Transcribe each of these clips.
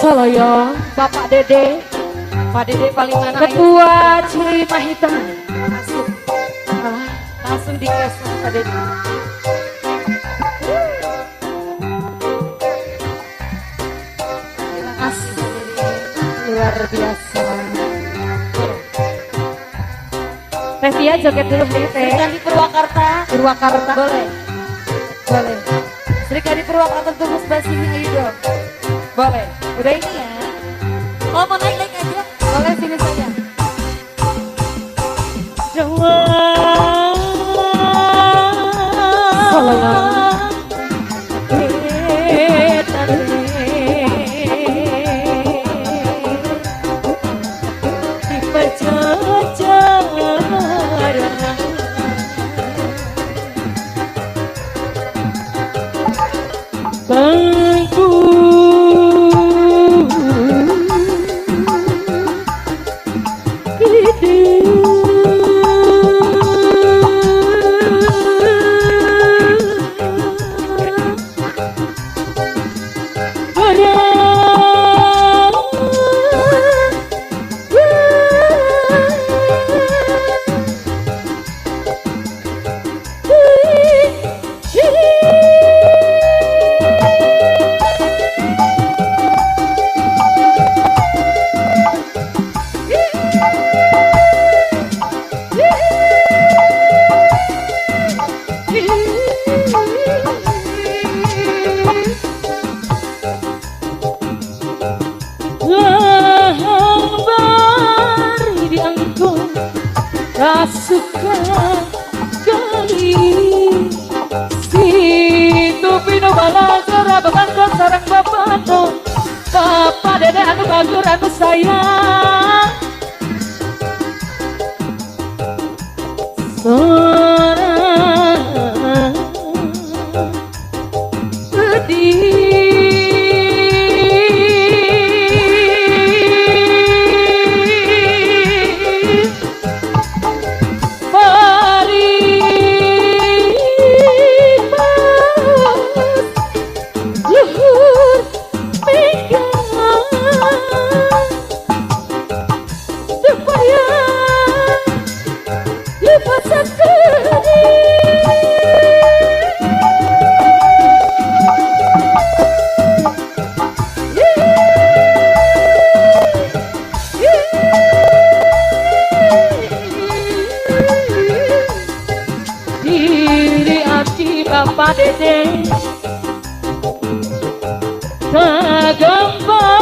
Soloyo, Bapak Dede, Pak Dede paling mana? Ketua Ciri Mahita. Langsung dikes Pak Dede. Terima kasih, luar biasa. Teh Tia joget dulu nih Teh. Serikandi Purwakarta. Purwakarta. Boleh. Boleh. Serikandi Purwakarta tunggu sebelah sini ayo dong. Boleh. Udah ini ya. Oh mau naik aja. Boleh sini saja. Soloyo. Bangku suka kali si tupino bala sera babangkan sarang bapato papa dede anu bagur anu sayang sorang sedih. Bapak Dede kagembang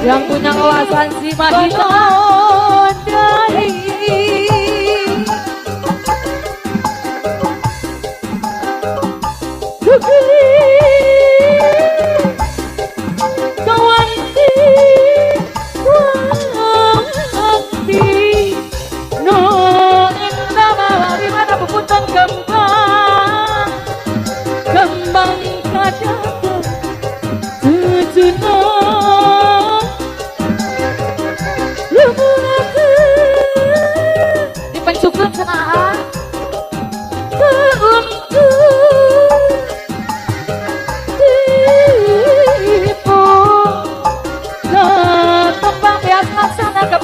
yang punya kawasan si Mahita dipencukeun cenah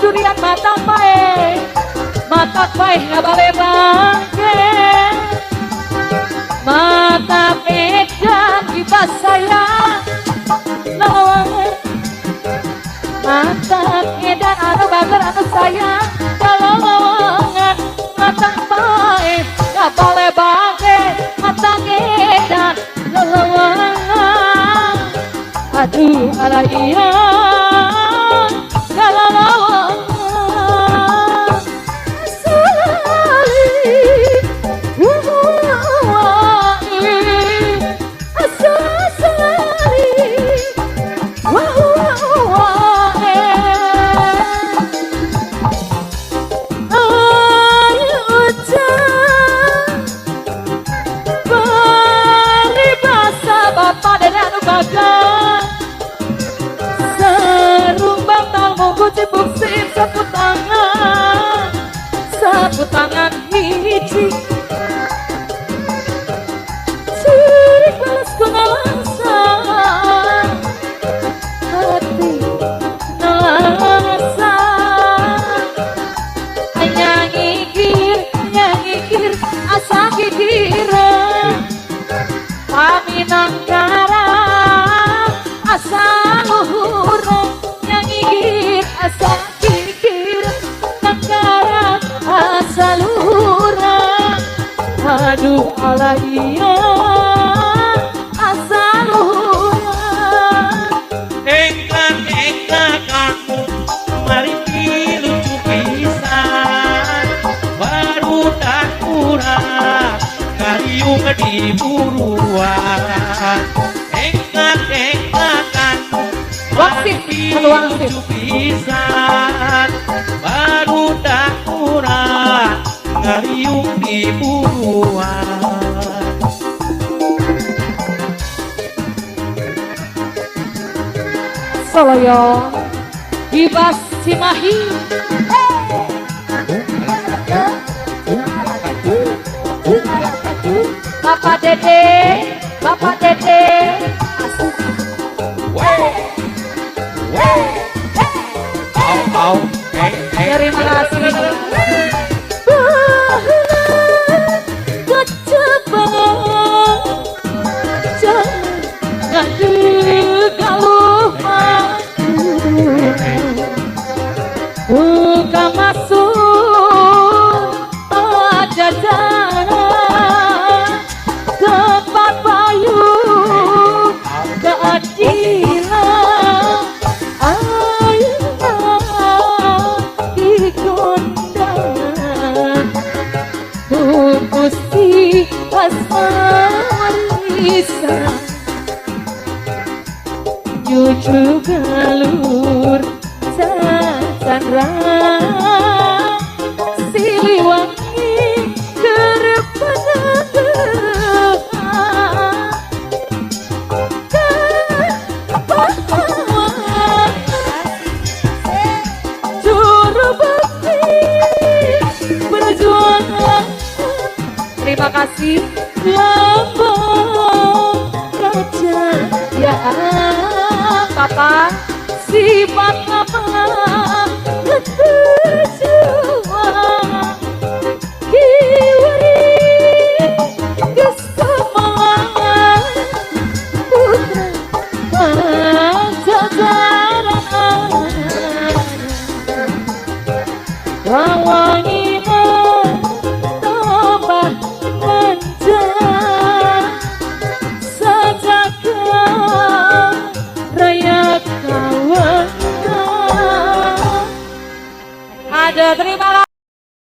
durian mata pae ngabale bangke mata pedang kita sayang lawan mata pedang anu bager anu sayang kalau lawangan mata pae ngabale bangke mata pedang lawangan aduh ala iya Bapak dan anu bagang cipuk sip sapu tangan hiji sirik balas kunalasa hati nalasa nyangikir asa kikira paminangkara asa luhur nyangikir asa kikir nangkara asa luhur aduh ala iya asa luhur engkang kamu mari lucu pisan baru tak kurang kariung di buruan engkang kamu Waksit, satu waksit. lucu pisan baru tak kurang kariung di buruan. Soloyo Ibas Cimahi Bapak Dede Au, terima kasih jangan digaluh buka masuk jajanan tempat payu keadilan ayo di kondangan Gusti Asmarisa cucu galur Chandra Siliwangi juru bakti perjuangan terima kasih lambang raja ya Papa sifat apa